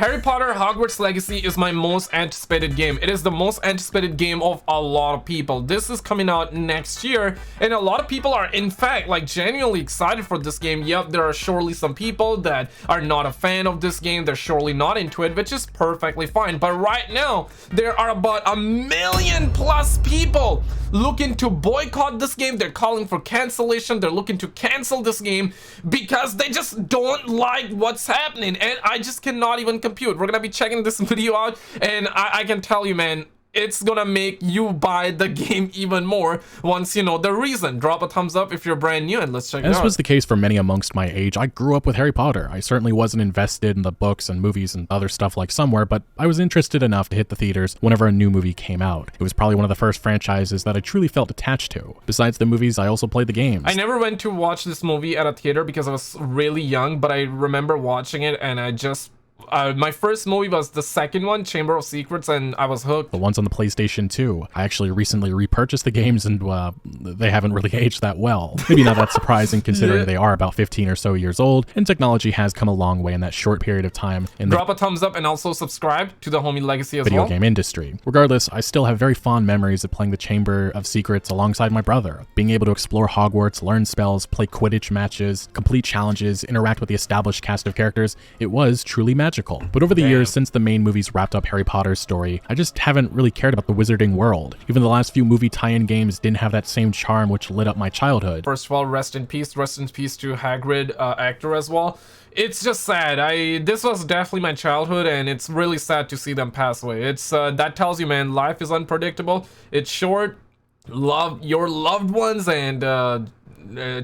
Harry Potter Hogwarts Legacy is my most anticipated game. It is the most anticipated game of a lot of people. This is coming out next year, and a lot of people are in fact like genuinely excited for this game. Yep, there are surely some people that are not a fan of this game. They're surely not into it, which is perfectly fine. But right now, there are about 1 million plus people looking to boycott this game. They're calling for cancellation. They're looking to cancel this game because they just don't like what's happening, and I just cannot even compute. We're gonna be checking this video out, and I can tell you, man, it's gonna make you buy the game even more once you know the reason. Drop a thumbs up if you're brand new, and let's check it out. As was the case for many amongst my age, I grew up with Harry Potter. I certainly wasn't invested in the books and movies and other stuff like somewhere, but I was interested enough to hit the theaters whenever a new movie came out. It was probably one of the first franchises that I truly felt attached to. Besides the movies, I also played the games. I never went to watch this movie at a theater because I was really young, but I remember watching it, and I just my first movie was the second one, Chamber of Secrets, and I was hooked. The ones on the PlayStation 2. I actually recently repurchased the games, and they haven't really aged that well. Maybe not that surprising considering they are about 15 or so years old, and technology has come a long way in that short period of time. Drop a thumbs up and also subscribe to the homie Legacy as video well. Game industry. Regardless, I still have very fond memories of playing the Chamber of Secrets alongside my brother. Being able to explore Hogwarts, learn spells, play Quidditch matches, complete challenges, interact with the established cast of characters, it was truly magical. But over the years, since the main movies wrapped up Harry Potter's story, I just haven't really cared about the wizarding world. Even the last few movie tie-in games didn't have that same charm which lit up my childhood. First of all, rest in peace to Hagrid, actor as well. It's just sad. This was definitely my childhood, and it's really sad to see them pass away. It's that tells you, man, life is unpredictable. It's short. Love your loved ones and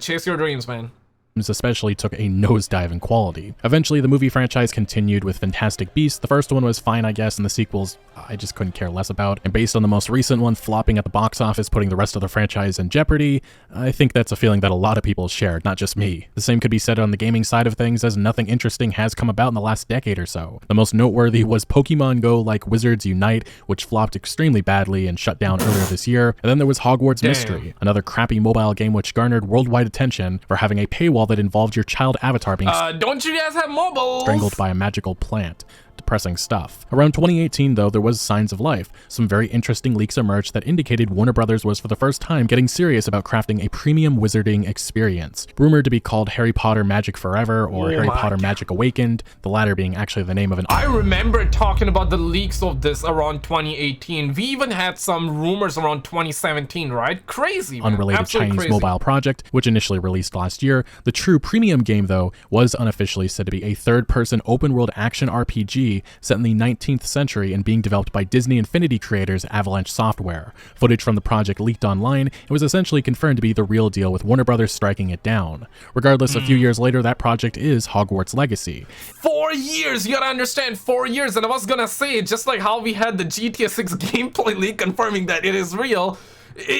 chase your dreams, man. Especially took a nosedive in quality. Eventually, the movie franchise continued with Fantastic Beasts. The first one was fine, I guess, and the sequels I just couldn't care less about. And based on the most recent one flopping at the box office, putting the rest of the franchise in jeopardy, I think that's a feeling that a lot of people shared, not just me. The same could be said on the gaming side of things, as nothing interesting has come about in the last decade or so. The most noteworthy was Pokemon Go like Wizards Unite, which flopped extremely badly and shut down earlier this year. And then there was Hogwarts Mystery, another crappy mobile game which garnered worldwide attention for having a paywall that involved your child avatar being don't you guys have mobiles? strangled by a magical plant. Depressing stuff. Around 2018, though, there was signs of life. Some very interesting leaks emerged that indicated Warner Brothers was for the first time getting serious about crafting a premium wizarding experience. Rumored to be called Harry Potter Magic Forever or Harry Potter Magic Awakened, the latter being actually the name of an... I remember talking about the leaks of this around 2018. We even had some rumors around 2017, right? Crazy, man. Unrelated Absolutely Chinese crazy. mobile project, which initially released last year. The true premium game, though, was unofficially said to be a third-person open-world action RPG set in the 19th century and being developed by Disney Infinity creators Avalanche Software. Footage from the project leaked online and was essentially confirmed to be the real deal, with Warner Brothers striking it down. Regardless, a few years later, that project is Hogwarts Legacy. 4 years! You gotta understand, 4 years, and I was gonna say, just like how we had the GTA 6 gameplay leak confirming that it is real,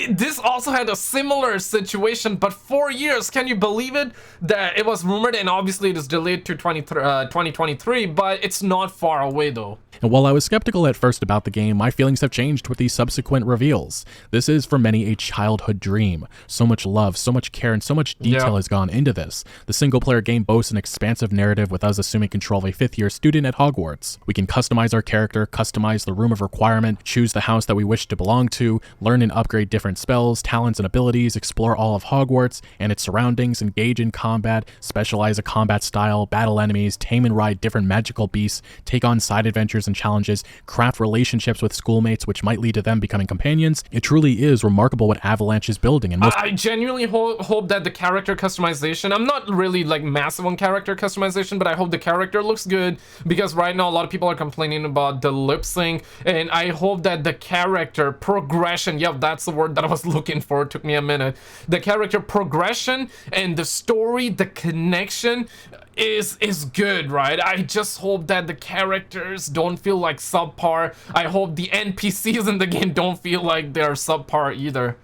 this also had a similar situation, but 4 years. Can you believe it? That it was rumored, and obviously it is delayed to 2023, but it's not far away though. And while I was skeptical at first about the game, my feelings have changed with the subsequent reveals. This is, for many, a childhood dream. So much love, so much care, and so much detail has gone into this. The single-player game boasts an expansive narrative with us assuming control of a fifth-year student at Hogwarts. We can customize our character, customize the room of requirement, choose the house that we wish to belong to, learn and upgrade different spells, talents, and abilities, explore all of Hogwarts and its surroundings, engage in combat, specialize a combat style, battle enemies, tame and ride different magical beasts, take on side adventures and challenges, craft relationships with schoolmates which might lead to them becoming companions. It truly is remarkable what Avalanche is building, and I genuinely hope that the character customization, I'm not really like massive on character customization, but I hope the character looks good, because right now a lot of people are complaining about the lip sync, and I hope that the character progression, yep, that's the word that I was looking for, it took me a minute, the character progression and the story, the connection is good, right? I just hope that the characters don't feel like subpar. I hope the NPCs in the game don't feel like they're subpar either.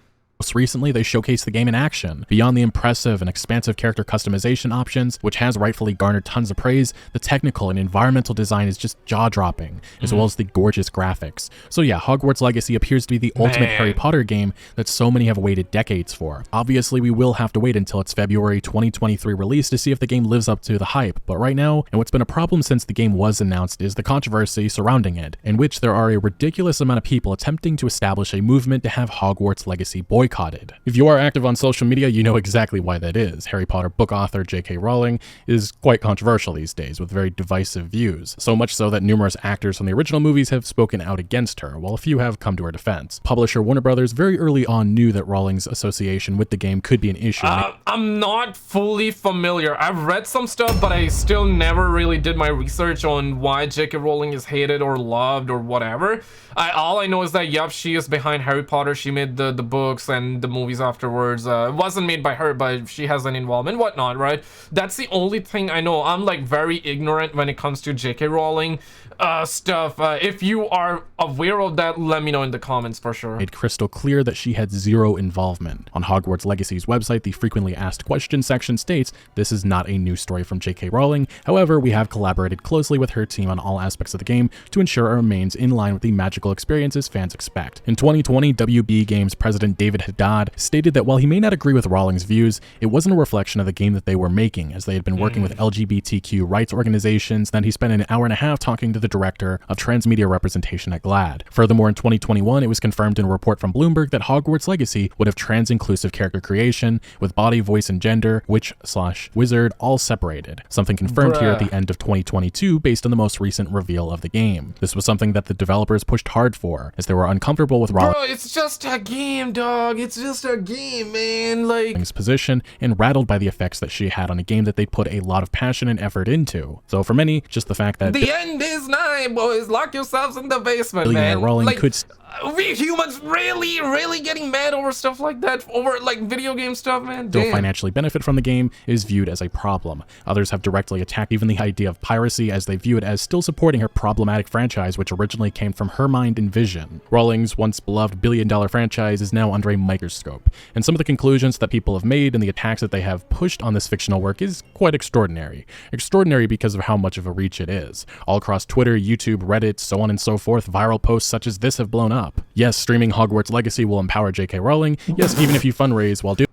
Most recently, they showcased the game in action. Beyond the impressive and expansive character customization options, which has rightfully garnered tons of praise, the technical and environmental design is just jaw-dropping, as well as the gorgeous graphics. So yeah, Hogwarts Legacy appears to be the ultimate Harry Potter game that so many have waited decades for. Obviously, we will have to wait until its February 2023 release to see if the game lives up to the hype, but right now, and what's been a problem since the game was announced, is the controversy surrounding it, in which there are a ridiculous amount of people attempting to establish a movement to have Hogwarts Legacy boycotted. If you are active on social media, you know exactly why that is. Harry Potter book author J.K. Rowling is quite controversial these days, with very divisive views, so much so that numerous actors from the original movies have spoken out against her, while a few have come to her defense. Publisher Warner Brothers very early on knew that Rowling's association with the game could be an issue. I'm not fully familiar. I've read some stuff, but I still never really did my research on why J.K. Rowling is hated or loved or whatever. All I know is that, yep, she is behind Harry Potter. She made the books and the movies afterwards. It wasn't made by her, but she has an involvement, whatnot, right? That's the only thing I know. I'm like very ignorant when it comes to J.K. Rowling stuff. If you are aware of that, let me know in the comments for sure. Made crystal clear that she had zero involvement. On Hogwarts Legacy's website, the frequently asked questions section states, "This is not a new story from J.K. Rowling. However, we have collaborated closely with her team on all aspects of the game to ensure it remains in line with the magical experiences fans expect." In 2020, WB Games president David Haddad stated that while he may not agree with Rowling's views, it wasn't a reflection of the game that they were making, as they had been working with LGBTQ rights organizations. Then he spent an hour and a half talking to the director of transmedia representation at GLAAD. Furthermore, in 2021, it was confirmed in a report from Bloomberg that Hogwarts Legacy would have trans-inclusive character creation, with body, voice, and gender, witch/wizard, all separated. Something confirmed here at the end of 2022 based on the most recent reveal of the game. This was something that the developers pushed hard for, as they were uncomfortable with Rowling's it's just a game, dog. It's just a game, man. Like, position, and rattled by the effects that she had on a game that they'd put a lot of passion and effort into. So for many, just the fact that the end is nigh, boys. Lock yourselves in the basement, man. Rowling could we humans really getting mad over stuff like that, over like video game stuff, man. Still financially benefit from the game is viewed as a problem. Others have directly attacked even the idea of piracy, as they view it as still supporting her problematic franchise, which originally came from her mind and vision. Rowling's once beloved billion-dollar franchise is now under a microscope, and some of the conclusions that people have made and the attacks that they have pushed on this fictional work is quite extraordinary. Extraordinary because of how much of a reach it is. All across Twitter, YouTube, Reddit, so on and so forth, viral posts such as this have blown up. Yes, streaming Hogwarts Legacy will empower J.K. Rowling. Yes, even if you fundraise while doing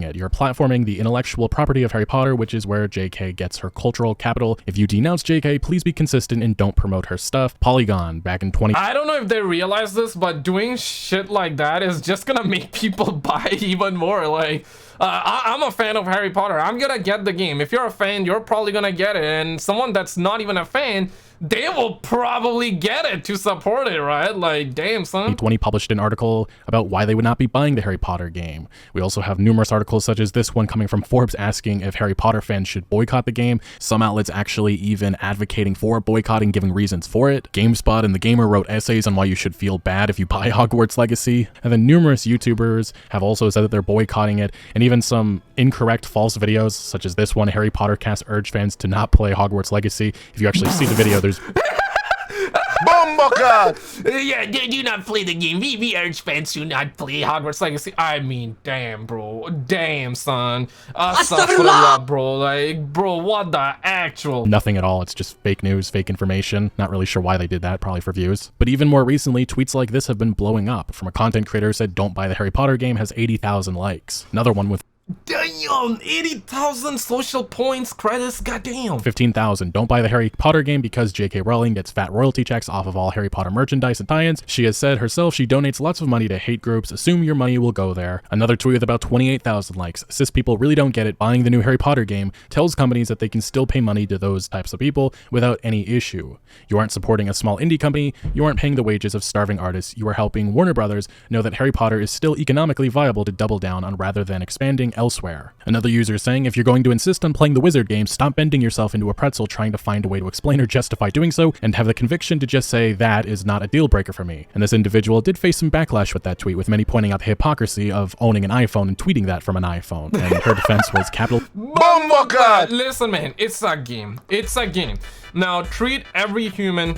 it, you're platforming the intellectual property of Harry Potter, which is where J.K. gets her cultural capital. If you denounce J.K., please be consistent and don't promote her stuff. Polygon, back in 20... I don't know if they realize this, but doing shit like that is just gonna make people buy even more. Like, I'm a fan of Harry Potter. I'm gonna get the game. If you're a fan, you're probably gonna get it. And someone that's not even a fan, they will probably get it to support it, right? Like, damn, son. 2020 published an article about why they would not be buying the Harry Potter game. We also have numerous articles such as this one coming from Forbes asking if Harry Potter fans should boycott the game. Some outlets actually even advocating for boycotting, giving reasons for it. GameSpot and The Gamer wrote essays on why you should feel bad if you buy Hogwarts Legacy. And then numerous YouTubers have also said that they're boycotting it, and even some incorrect false videos such as this one, Harry Potter cast urge fans to not play Hogwarts Legacy. If you actually see the video, there's yeah, do not play the game. We urge fans to not play Hogwarts Legacy. I mean, damn, bro. Damn, son. Astaghfirullah, bro. Like, bro, what the actual... Nothing at all. It's just fake news, fake information. Not really sure why they did that, probably for views. But even more recently, tweets like this have been blowing up. From a content creator who said, "Don't buy the Harry Potter game," has 80,000 likes. Another one with damn, 80,000 social points, credits, goddamn. 15,000. "Don't buy the Harry Potter game because J.K. Rowling gets fat royalty checks off of all Harry Potter merchandise and tie-ins. She has said herself she donates lots of money to hate groups. Assume your money will go there." Another tweet with about 28,000 likes. "Cis people really don't get it. Buying the new Harry Potter game tells companies that they can still pay money to those types of people without any issue. You aren't supporting a small indie company. You aren't paying the wages of starving artists. You are helping Warner Brothers know that Harry Potter is still economically viable to double down on rather than expanding elsewhere." Another user saying, "If you're going to insist on playing the Wizard game, stop bending yourself into a pretzel trying to find a way to explain or justify doing so, and have the conviction to just say that is not a deal breaker for me." And this individual did face some backlash with that tweet, with many pointing out the hypocrisy of owning an iPhone and tweeting that from an iPhone. And her defense was capital Boycott. Listen, man, it's a game. It's a game. Now, treat every human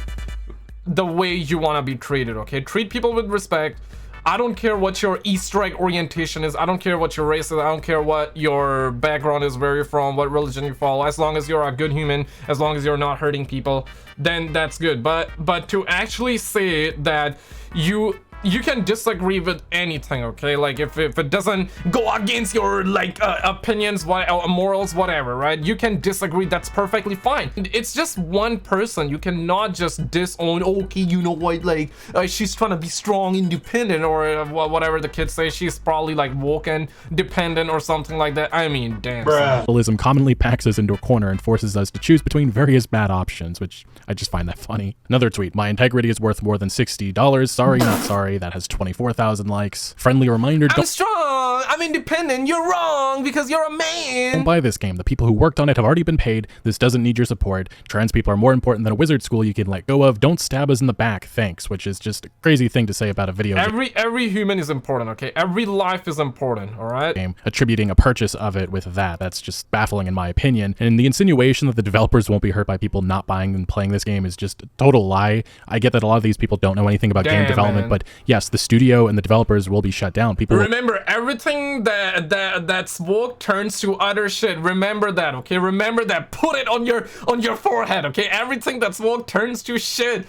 the way you want to be treated, okay? Treat people with respect. I don't care what your Easter egg orientation is. I don't care what your race is. I don't care what your background is, where you're from, what religion you follow. As long as you're a good human, as long as you're not hurting people, then that's good. But to actually say that you can disagree with anything, okay? Like if it doesn't go against your like opinions, morals, whatever, right? You can disagree, that's perfectly fine. It's just one person. You cannot just disown, okay, you know what, like she's trying to be strong, independent, or whatever the kids say. She's probably like woke and dependent or something like that. I mean, damn. Capitalism commonly packs us into a corner and forces us to choose between various bad options, which I just find that funny. Another tweet, my integrity is worth more than $60. Sorry, not sorry. That has 24,000 likes. Friendly reminder, I'm strong, I'm independent, you're wrong because you're a man. Don't buy this game. The people who worked on it have already been paid. This doesn't need your support. Trans people are more important than a wizard school you can let go of. Don't stab us in the back, thanks. Which is just a crazy thing to say about a video game. Every human is important, okay? Every life is important, all right? Attributing a purchase of it with that's just baffling in my opinion. And the insinuation that the developers won't be hurt by people not buying and playing this game is just a total lie. I get that a lot of these people don't know anything about game development, but yes, the studio and the developers will be shut down. People remember, everything that's woke turns to other shit. Remember that, okay? Remember that. Put it on your forehead, okay? Everything that's woke turns to shit.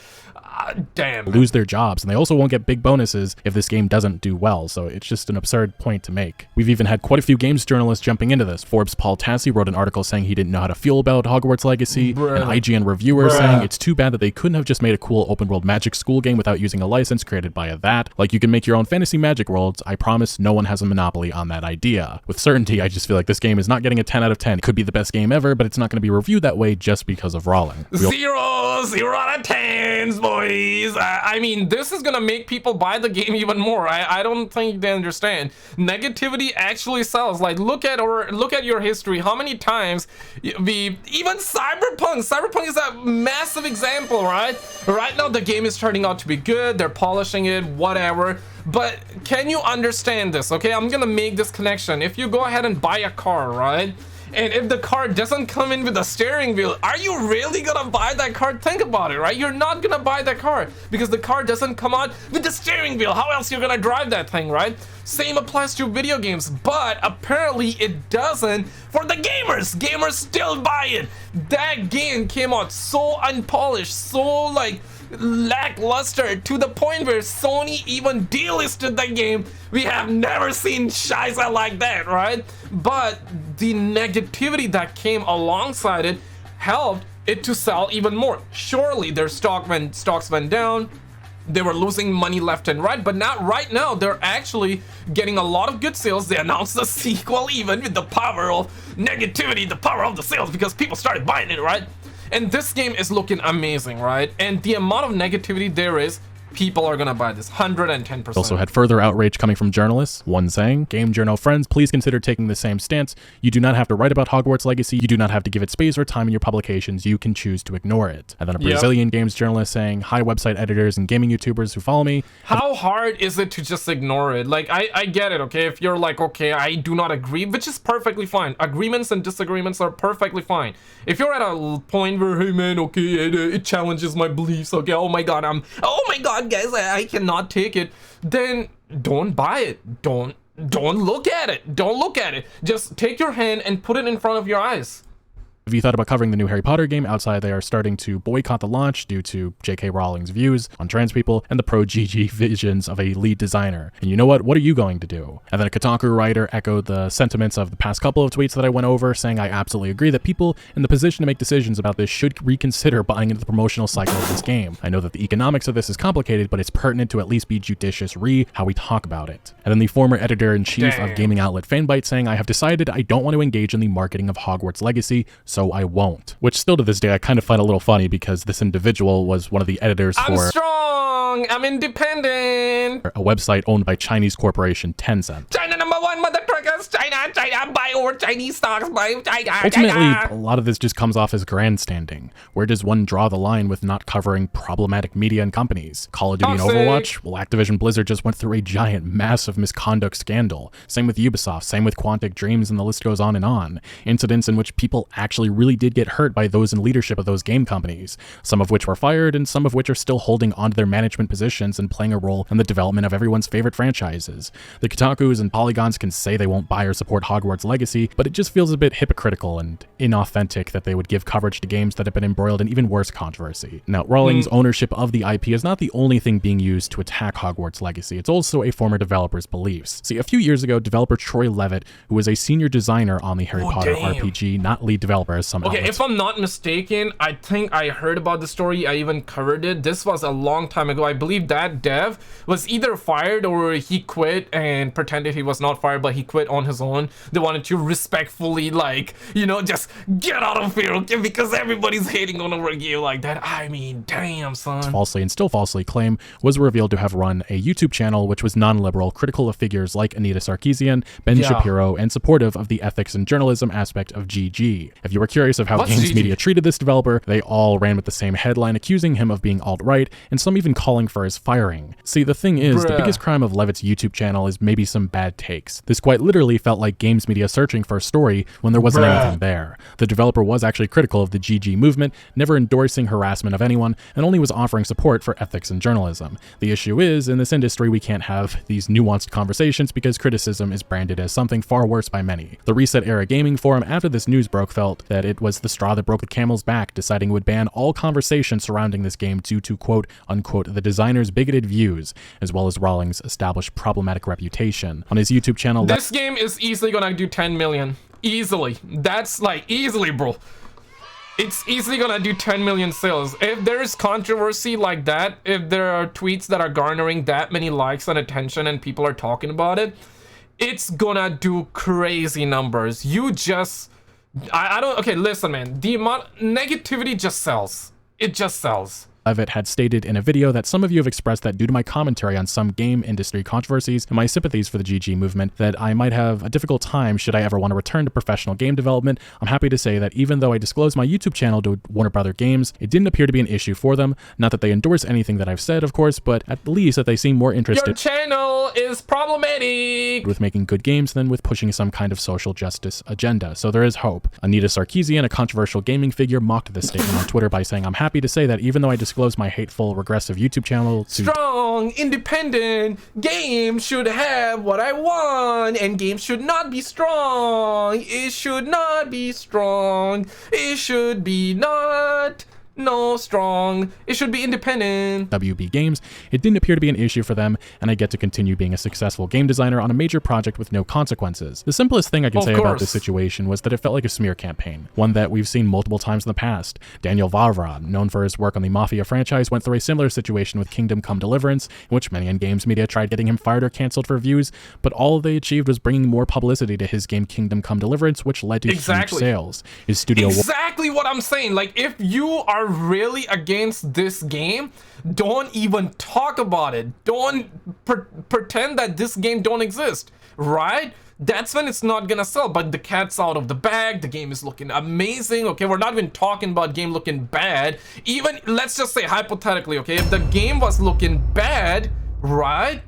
Damn. Lose their jobs, and they also won't get big bonuses if this game doesn't do well, so it's just an absurd point to make. We've even had quite a few games journalists jumping into this. Forbes' Paul Tassi wrote an article saying he didn't know how to feel about Hogwarts Legacy, an IGN reviewer saying it's too bad that they couldn't have just made a cool open world magic school game without using a license created by that. Like, you can make your own fantasy magic worlds. I promise no one has a monopoly on that idea. With certainty, I just feel like this game is not getting a 10 out of 10. It could be the best game ever, but it's not going to be reviewed that way just because of Rawling. 0 out of 10s, boys. I mean, this is gonna make people buy the game even more. I don't think they understand. Negativity actually sells. Like, look at your history. How many times even Cyberpunk is a massive example, right? Right now the game is turning out to be good. They're polishing it, whatever. But can you understand this? Okay, I'm gonna make this connection. If you go ahead and buy a car, right? And if the car doesn't come in with a steering wheel, are you really gonna buy that car? Think about it, right? You're not gonna buy that car because the car doesn't come out with the steering wheel. How else you're gonna drive that thing, right? Same applies to video games, but apparently it doesn't for the gamers. Gamers still buy it. That game came out so unpolished, so like lackluster, to the point where Sony even delisted the game. We have never seen shiza like that, right? But the negativity that came alongside it helped it to sell even more. Surely their stocks went down. They were losing money left and right, but not right now. They're actually getting a lot of good sales. They announced the sequel even with the power of negativity, the power of the sales, because people started buying it, right? And this game is looking amazing, right? And the amount of negativity there is, people are gonna buy this 110%. Also had further outrage coming from journalists, one saying, Game Journal friends, please consider taking the same stance. You do not have to write about Hogwarts Legacy. You do not have to give it space or time in your publications. You can choose to ignore it. And then a Brazilian games journalist saying, hi website editors and gaming YouTubers who follow me. How hard is it to just ignore it? Like, I get it, okay? If you're like, okay, I do not agree, which is perfectly fine. Agreements and disagreements are perfectly fine. If you're at a point where, hey man, okay, it challenges my beliefs, okay, oh my god, guys, I cannot take it, then don't buy it. Don't look at it. Just take your hand and put it in front of your eyes. If you thought about covering the new Harry Potter game, outside they are starting to boycott the launch due to J.K. Rowling's views on trans people and the pro-GG visions of a lead designer. And you know what? What are you going to do? And then a Kotaku writer echoed the sentiments of the past couple of tweets that I went over, saying I absolutely agree that people in the position to make decisions about this should reconsider buying into the promotional cycle of this game. I know that the economics of this is complicated, but it's pertinent to at least be judicious how we talk about it. And then the former editor-in-chief of gaming outlet Fanbyte saying, I have decided I don't want to engage in the marketing of Hogwarts Legacy, so I won't. Which still to this day I kind of find a little funny because this individual was one of the editors for... I'm strong! I'm independent! A website owned by Chinese corporation Tencent. China #1, mother truckers! yes, China, buy over Chinese stocks, buy China. Ultimately, a lot of this just comes off as grandstanding. Where does one draw the line with not covering problematic media and companies? Call of Duty and Overwatch? Well, Activision Blizzard just went through a giant, massive misconduct scandal. Same with Ubisoft, same with Quantic Dreams, and the list goes on and on. Incidents in which people actually really did get hurt by those in leadership of those game companies, some of which were fired and some of which are still holding onto their management positions and playing a role in the development of everyone's favorite franchises. The Kotakus and Polygons can say they won't buy or support Hogwarts Legacy, but it just feels a bit hypocritical and inauthentic that they would give coverage to games that have been embroiled in even worse controversy. Now, Rowling's ownership of the IP is not the only thing being used to attack Hogwarts Legacy. It's also a former developer's beliefs. See, a few years ago, developer Troy Levitt, who was a senior designer on the Harry Potter RPG, not lead developer as some outlets. If I'm not mistaken, I think I heard about the story. I even covered it. This was a long time ago. I believe that dev was either fired or he quit and pretended he was not fired, but he quit on his own. They wanted to respectfully, like, you know, just get out of here, okay? Because everybody's hating on a game like that. I mean, damn, son. Falsely and still falsely claim was revealed to have run a YouTube channel which was non-liberal, critical of figures like Anita Sarkeesian, Ben Shapiro, and supportive of the ethics and journalism aspect of GG. If you were curious of how games media treated this developer, they all ran with the same headline accusing him of being alt-right, and some even calling for his firing. See, the thing is, the biggest crime of Levitt's YouTube channel is maybe some bad takes. This quite literally felt like games media searching for a story when there wasn't anything there. The developer was actually critical of the GG movement, never endorsing harassment of anyone, and only was offering support for ethics and journalism. The issue is, in this industry, we can't have these nuanced conversations because criticism is branded as something far worse by many. The Reset Era Gaming Forum, after this news broke, felt that it was the straw that broke the camel's back, deciding it would ban all conversation surrounding this game due to quote unquote the designer's bigoted views, as well as Rowling's established problematic reputation. On his YouTube channel, this game is easily gonna do 10 million. Easily. That's like easily, bro. It's easily gonna do 10 million sales. If there's controversy like that, if there are tweets that are garnering that many likes and attention and people are talking about it, it's gonna do crazy numbers. You just I don't okay, listen, man, the amount negativity just sells. It just sells. Levitt had stated in a video that some of you have expressed that due to my commentary on some game industry controversies and my sympathies for the GG movement, that I might have a difficult time should I ever want to return to professional game development. I'm happy to say that even though I disclosed my YouTube channel to Warner Brother Games, it didn't appear to be an issue for them. Not that they endorse anything that I've said, of course, but at least that they seem more interested. Your channel is problematic with making good games than with pushing some kind of social justice agenda. So there is hope. Anita Sarkeesian, a controversial gaming figure, mocked this statement on Twitter by saying, "I'm happy to say that even though I disclose my hateful, regressive YouTube channel to strong, independent games should have what I want, and games should not be strong. It should not be strong. It should be not no strong. It should be independent." WB Games, it didn't appear to be an issue for them, and I get to continue being a successful game designer on a major project with no consequences. The simplest thing I can say about this situation was that it felt like a smear campaign, one that we've seen multiple times in the past. Daniel Vavra, known for his work on the Mafia franchise, went through a similar situation with Kingdom Come Deliverance, in which many in games media tried getting him fired or canceled for views, but all they achieved was bringing more publicity to his game Kingdom Come Deliverance, which led to huge sales. His studio exactly what I'm saying. Like, if you are really against this game, don't even talk about it. Don't pretend that this game don't exist, right? That's when it's not gonna sell. But the cat's out of the bag. The game is looking amazing. Okay, we're not even talking about game looking bad. Even, let's just say hypothetically, okay, if the game was looking bad, right,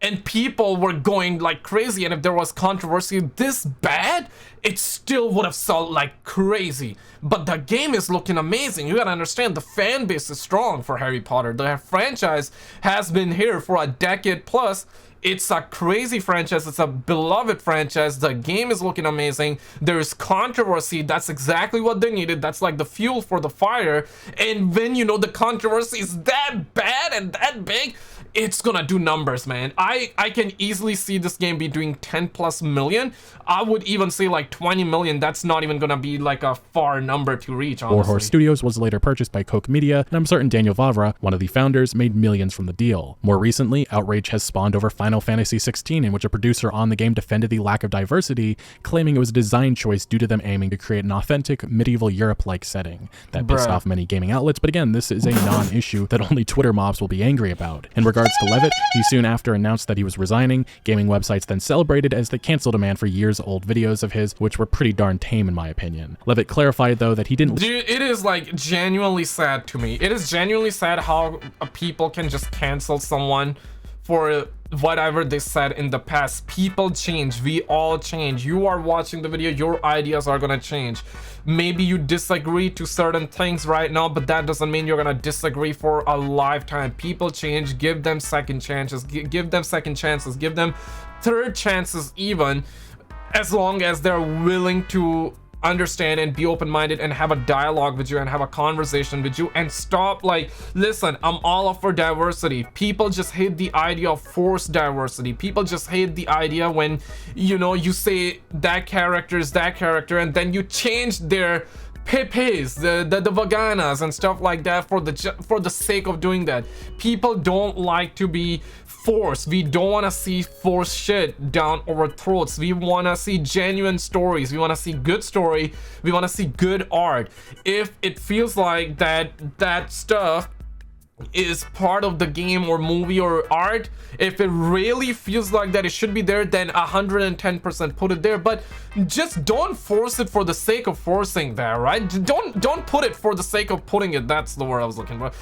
and people were going like crazy, and if there was controversy this bad, it still would have sold like crazy. But the game is looking amazing. You gotta understand, the fan base is strong for Harry Potter. The franchise has been here for a decade plus. It's a crazy franchise. It's a beloved franchise. The game is looking amazing. There's controversy. That's exactly what they needed. That's like the fuel for the fire. And when, you know, the controversy is that bad and that big, it's gonna do numbers, man. I can easily see this game be doing 10+ million. I would even say like 20 million. That's not even gonna be like a far number to reach, honestly. Warhorse Studios was later purchased by Koch Media, and I'm certain Daniel Vavra, one of the founders, made millions from the deal. More recently, outrage has spawned over Final Fantasy XVI, in which a producer on the game defended the lack of diversity, claiming it was a design choice due to them aiming to create an authentic medieval Europe-like setting. That pissed off many gaming outlets, but again, this is a non-issue that only Twitter mobs will be angry about. In regards regards to Levitt, he soon after announced that he was resigning. Gaming websites then celebrated as they canceled a man for years-old videos of his, which were pretty darn tame in my opinion. Levitt clarified though that he didn't— Dude, it is like genuinely sad to me. It is genuinely sad how people can just cancel someone for whatever they said in the past. People change, we all change. You are watching the video, your ideas are gonna change. Maybe you disagree to certain things right now, but that doesn't mean you're gonna disagree for a lifetime. People change. Give them second chances, give them second chances, give them third chances even, as long as they're willing to understand and be open-minded and have a dialogue with you and have a conversation with you, and stop like, listen, I'm all up for diversity. People just hate the idea of forced diversity. People just hate the idea when, you know, you say that character is that character and then you change their pepes, the vaganas and stuff like that for the sake of doing that. People don't like to be forced. We don't want to see forced shit down our throats. We want to see genuine stories. We want to see good story. We want to see good art. If it feels like that stuff is part of the game or movie or art, if it really feels like that it should be there, then 110% put it there. But just don't force it for the sake of forcing that, right? Don't put it for the sake of putting it. That's the word I was looking for.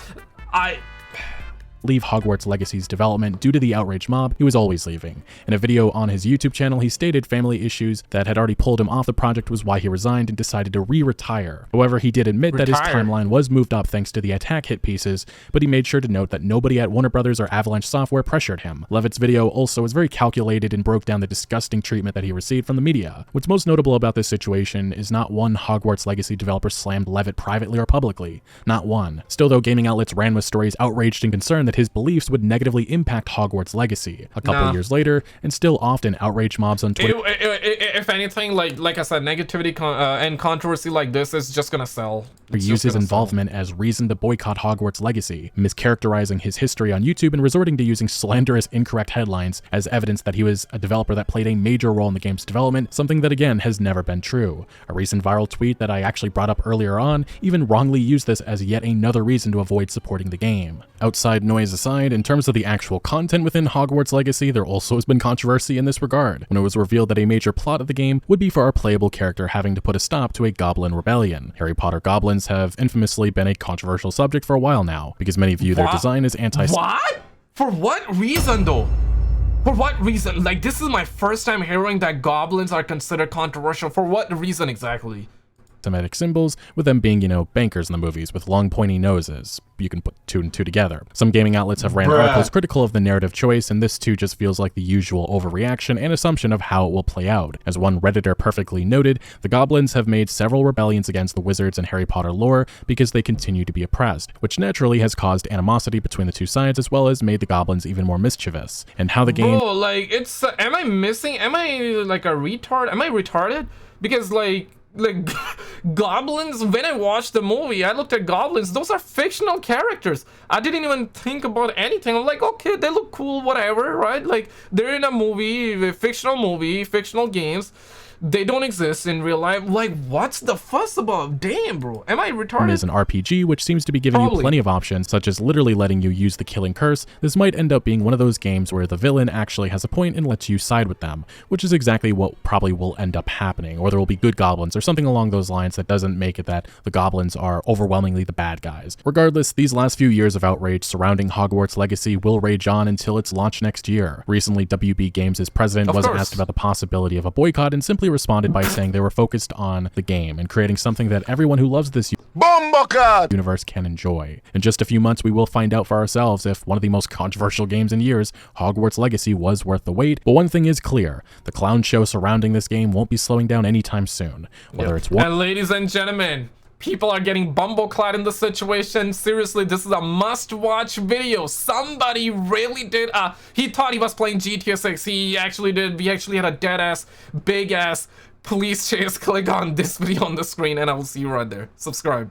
Leave Hogwarts Legacy's development due to the outraged mob. He was always leaving. In a video on his YouTube channel, he stated family issues that had already pulled him off the project was why he resigned and decided to retire. However, he did admit that his timeline was moved up thanks to the attack hit pieces, but he made sure to note that nobody at Warner Brothers or Avalanche Software pressured him. Levitt's video also was very calculated and broke down the disgusting treatment that he received from the media. What's most notable about this situation is not one Hogwarts Legacy developer slammed Levitt privately or publicly. Not one. Still though, gaming outlets ran with stories outraged and concerned that his beliefs would negatively impact Hogwarts Legacy. A couple years later, and still often outrage mobs on Twitter. If anything, like I said, negativity and controversy like this is just gonna sell. Use his involvement as reason to boycott Hogwarts Legacy, mischaracterizing his history on YouTube and resorting to using slanderous, incorrect headlines as evidence that he was a developer that played a major role in the game's development, something that again has never been true. A recent viral tweet that I actually brought up earlier on even wrongly used this as yet another reason to avoid supporting the game. Outside noise aside, in terms of the actual content within Hogwarts Legacy, there also has been controversy in this regard, when it was revealed that a major plot of the game would be for our playable character having to put a stop to a goblin rebellion. Harry Potter goblins have infamously been a controversial subject for a while now, because many view their design as What? For what reason though? For what reason? Like, this is my first time hearing that goblins are considered controversial. For what reason exactly? Semitic symbols, with them being, you know, bankers in the movies with long pointy noses. You can put two and two together. Some gaming outlets have ran articles critical of the narrative choice, and this too just feels like the usual overreaction and assumption of how it will play out. As one Redditor perfectly noted, the goblins have made several rebellions against the wizards and Harry Potter lore because they continue to be oppressed, which naturally has caused animosity between the two sides as well as made the goblins even more mischievous. And how the game— Bro, like, it's am I missing? Am I like a retard? Am I retarded? Because like goblins, when I watched the movie, I looked at goblins, those are fictional characters. I didn't even think about anything. I'm like, okay, they look cool, whatever, right? Like, they're in a movie, fictional games. They don't exist in real life. Like, what's the fuss about? Damn, bro. Am I retarded? Is an RPG, which seems to be giving you plenty of options, such as literally letting you use the killing curse. This might end up being one of those games where the villain actually has a point and lets you side with them, which is exactly what probably will end up happening, or there will be good goblins or something along those lines that doesn't make it that the goblins are overwhelmingly the bad guys. Regardless, these last few years of outrage surrounding Hogwarts Legacy will rage on until its launch next year. Recently, WB Games' president was asked about the possibility of a boycott and simply responded by saying they were focused on the game and creating something that everyone who loves this universe can enjoy. In just a few months, we will find out for ourselves if one of the most controversial games in years, Hogwarts Legacy, was worth the wait. But one thing is clear, the clown show surrounding this game won't be slowing down anytime soon. Whether it's one— And ladies and gentlemen, people are getting bumbleclad in the situation. Seriously, this is a must-watch video. Somebody really did. He thought he was playing GTA 6. He actually did. We actually had a dead-ass, big-ass police chase. Click on this video on the screen, and I will see you right there. Subscribe.